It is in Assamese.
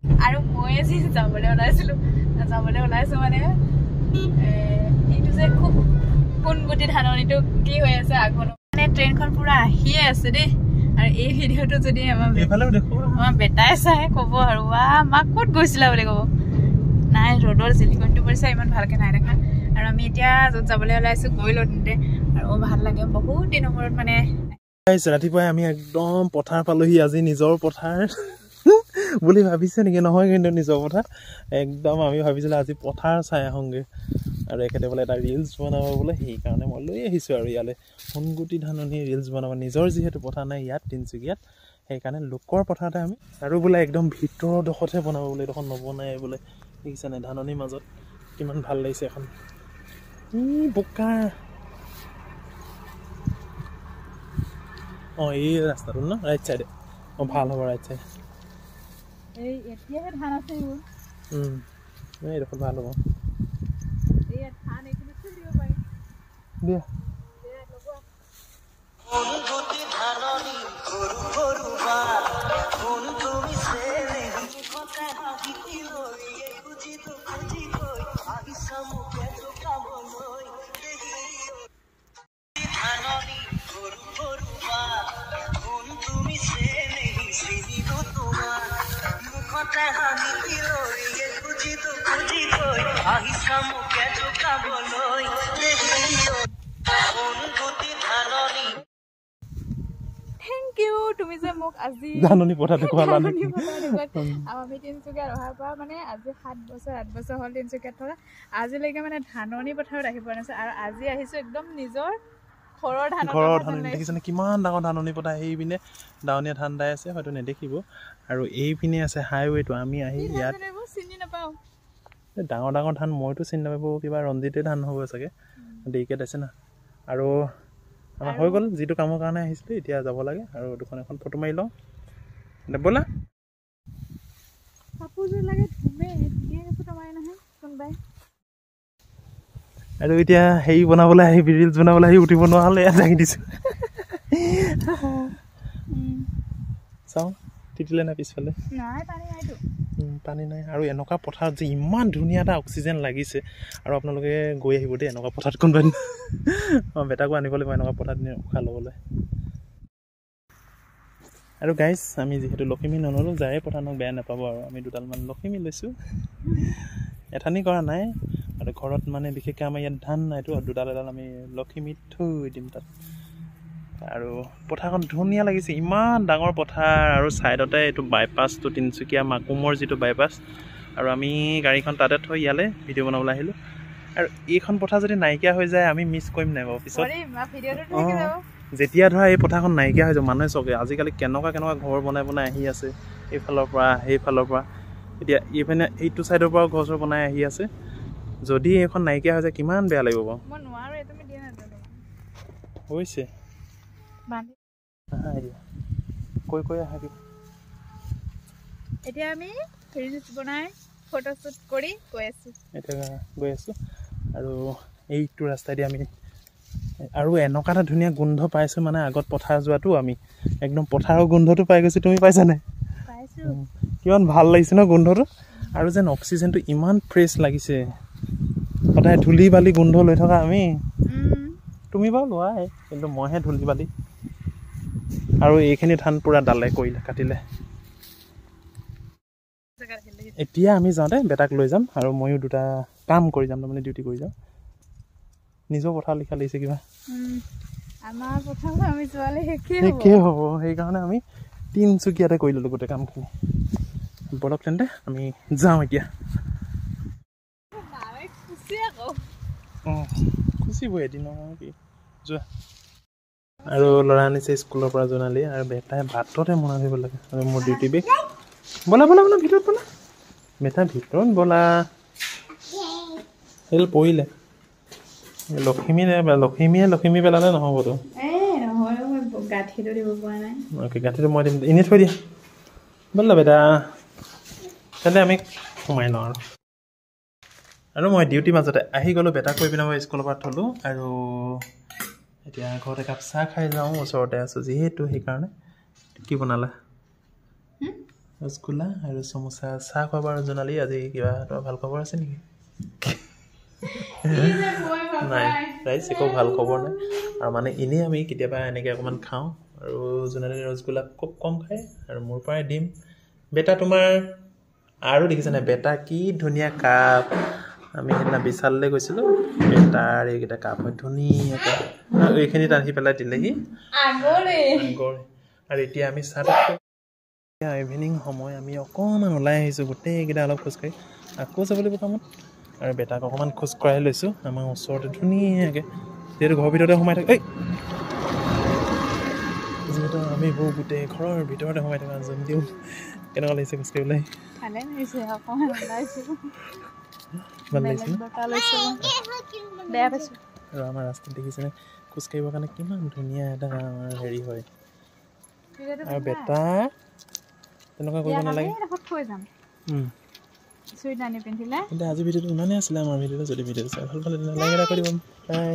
আৰু মই আজি যাবলৈ ওলাইছো মানে এইটো যে খুব কোনগুটি ধাননিটো কি হৈ আছে আগত মানে ট্ৰেইনখন পুৰা আহিয়ে আছে দেই আৰু এই ভিডিঅ'টো যদি আমাৰ বেটাই চাই ক'ব আৰু মাক ক'ত গৈছিলা বুলি ক'ব নাই ৰ'দৰ জিলিকনিটো পৰিছে ইমান ভালকে নাই দেখা আৰু আমি এতিয়া য'ত যাবলৈ ওলাইছো গৈ লওঁতে আৰু ভাল লাগে বহুত দিনৰ মূৰত মানে ৰাতিপুৱাই আমি একদম পথাৰ পালোহি আজি নিজৰ পথাৰ বুলি ভাবিছে নেকি নহয় কিন্তু নিজৰ পথাৰ একদম আমি ভাবিছিলো আজি পথাৰ চাই আহোঁগে আৰু এখেতে বোলে এটা ৰিলছ বনাব বোলে সেইকাৰণে মই লৈ আহিছোঁ আৰু ইয়ালৈ সোণগুটি ধাননি ৰিলছ বনাব নিজৰ যিহেতু পথাৰ নাই ইয়াত তিনিচুকীয়াত সেইকাৰণে লোকৰ পথাৰতে আমি আৰু বোলে একদম ভিতৰৰ ডোখৰতহে বনাব বোলে এইডোখৰ নবনাই বোলে দেখিছেনে ধাননিৰ মাজত কিমান ভাল লাগিছে এখন বোকা এই ৰাস্তাটো ন ৰাইট চাইডে ভাল হ'ব ৰাইট চাইডে এতিয়াহে ধান আছে এইডোখৰ ভাল হ'ব দিয়া Thank you তুমি যে মোক আজি ধাননি পথাৰ দেখুৱালা নেকি আমি তিনিচুকীয়াত অহাৰ পৰা মানে আজি 7 বছৰ 8 বছৰ হ'ল তিনিচুকীয়াত থকা আজিলৈকে মানে ধাননি পথাৰত আহি পোৱা নাছিল আৰু আজি আহিছো একদম নিজৰ ঘৰৰ ধাননি দেখিছেনে কিমান ডাঙৰ ধাননি পথাৰ সেই পিনে ডাৱনীয়া ধান দাই আছে হয়তো নেদেখিব আৰু এই পিনে আছে হাইৱেটো আমি আহি ইয়াত চিনি নাপাওঁ ডাঙৰ ডাঙৰ ধান মইতো চিনি নাপাব কিবা ৰঞ্জিতে ধান হ'ব চাগে দেৰিকে আছে না আৰু আমাৰ হৈ গ'ল যিটো কামৰ কাৰণে আহিছিলোঁ এতিয়া যাব লাগে আৰু দুখন এখন ফটো মাৰি লওঁ ব'লা কাপোৰযোৰ লাগে ধুনীয়াকৈ ফটো মাৰি নাহে কোনোবাই আৰু এতিয়া হেৰি বনাবলৈ আহি ৰিলছ বনাবলৈ আহি উঠিব নোৱাৰা হ'লে ইয়াত দাঙি দিছোঁ চাওঁ তিতিলে নাই পিছফালে পানী নাই আৰু এনেকুৱা পথাৰত যে ইমান ধুনীয়া এটা অক্সিজেন লাগিছে আৰু আপোনালোকে গৈ আহিব দেই এনেকুৱা পথাৰত কোনোবা দিন বেটাকো আনিব লাগিব এনেকুৱা পথাৰত উশাহ ল'বলৈ আৰু গাইজ আমি যিহেতু লখিমী নল'লোঁ যায়ে পথাৰ নক বেয়া নাপাব আৰু আমি দুডালমান লখিমী লৈছোঁ এঠানি কৰা নাই আৰু ঘৰত মানে বিশেষকৈ আমাৰ ইয়াত ধান নাইতো আৰু দুডাল এডাল আমি লখিমীত থৈ দিম তাত আৰু পথাৰখন ধুনীয়া লাগিছে ইমান ডাঙৰ পথাৰ আৰু ছাইডতে এইটো বাইপাছটো তিনিচুকীয়া মাকুমৰ যিটো বাইপাছ আৰু আমি গাড়ীখন তাতে থৈ ইয়ালৈ ভিডিঅ' বনাবলৈ আহিলোঁ আৰু এইখন পথাৰ যদি নাইকিয়া হৈ যায় আমি মিছ কৰিম নাই বাৰু পিছত যেতিয়া ধৰা এই পথাৰখন নাইকিয়া হৈ যাব মানুহে চকে আজিকালি কেনেকুৱা ঘৰ বনাই আহি আছে এইফালৰ পৰা সেইফালৰ পৰা এতিয়া এইপিনে এইটো ছাইডৰ পৰাও ঘৰ চৰ বনাই আহি আছে যদি এইখন নাইকিয়া হৈ যায় কিমান বেয়া লাগিব বাৰু হৈছে কৈ আহি এতিয়া আমি ৰিলছ বনাই ফটোশ্বুট কৰি গৈ আছোঁ আৰু এইটো ৰাস্তাইদি আমি আৰু এনেকুৱা এটা ধুনীয়া গোন্ধ পাইছোঁ মানে আগত পথাৰ যোৱাটো আমি একদম পথাৰৰ গোন্ধটো পাই গৈছোঁ তুমি পাইছা নাই কিমান ভাল লাগিছে ন গোন্ধটো আৰু যেন অক্সিজেনটো ইমান ফ্ৰেছ লাগিছে সদায় ধূলি বালি গোন্ধ লৈ থকা আমি তুমি বাৰু লোৱাই কিন্তু মইহে ধূলি বালি আৰু এইখিনি ধান পুৰা ডালে কৰিলে কাটিলে এতিয়া আমি যাওঁতে বেটাক লৈ যাম আৰু ময়ো দুটা কাম কৰি যাম তাৰমানে ডিউটি কৰি যাম নিজৰ পথাৰ লিখা লাগিছে কিবা আমাৰ পথাৰ আমি যোৱালে শেষেই হ'ব সেইকাৰণে আমি তিনিচুকীয়াতে কৰি ল'লোঁ গোটেই কামখিনি বলক তেন্তে আমি যাওঁ এতিয়া খুচিবই এদিন কি যোৱা আৰু ল'ৰা আনিছে স্কুলৰ পৰা জোনালী আৰু বেটাই ভাততে মনা দিব লাগে আৰু মোৰ ডিউটি বেগ ব'লা ভিতৰত ব'লা বেটা ভিতৰত ব'লা সেইডাল পৰিলে লখিমী পেলালে নহ'বতো গাঁঠিটো মই দিম এনেই থৈ দিয়া ব'লা বেটা তেন্তে আমি সোমাই লওঁ আৰু মই ডিউটিৰ মাজতে আহি গ'লোঁ বেটাক কৈ পিনে মই স্কুলৰ পৰা থ'লোঁ আৰু এতিয়া ঘৰত একাপ চাহ খাই যাওঁ ওচৰতে আছোঁ যিহেতু সেইকাৰণে কি বনালা ৰসগোল্লা আৰু সমোসা চাহ খোৱা বাৰু জোনালী আজি কিবা তোমাৰ ভাল খবৰ আছে নেকি নাই ৰাইজ একো ভাল খবৰ নাই আৰু মানে এনেই আমি কেতিয়াবা এনেকৈ অকণমান খাওঁ আৰু জোনালী ৰসগোল্লা খুব কম খায় আৰু মোৰ পৰাই দিম বেটা তোমাৰ আৰু দেখিছেনে বেটা কি ধুনীয়া কাপ আমি সেইদিনা বিশাললৈ গৈছিলোঁ বেটাৰ এইকেইটা কাপ হয় ধুনীয়াকৈ আৰু এইখিনিত আহি পেলাই দিলেহি আগৰে আৰু এতিয়া আমি চাহ ইভিনিং সময় আমি অকণমান ওলাই আহিছোঁ গোটেইকেইটা অলপ খোজকাঢ়ি আকৌ যাব লাগিব কামত আৰু বেটাক অকণমান খোজ কঢ়াই লৈছোঁ আমাৰ ওচৰতে ধুনীয়াকৈ যিহেতু ঘৰৰ ভিতৰতে সোমাই থাকে যিহেতু আমি গোটেই ঘৰৰ ভিতৰতে সোমাই থকা জন্দিও কেনেকুৱা লাগিছে খোজকাঢ়িবলৈ ভাল লাগিছে আৰু আমাৰ ৰাস্তাত দেখিছেনে খোজকাঢ়িবৰ কাৰণে কিমান ধুনীয়া এটা আমাৰ হেৰি হয় আৰু বেটা তেনেকুৱা কৰিব নালাগে কিন্তু আজি ভিডিঅ'টো ইমানেই আছিলে আমাৰ ভিডিঅ'টো যদি ভিডিঅ'টো চাই ভাল পালে লাইক এটা কৰি দিব বাই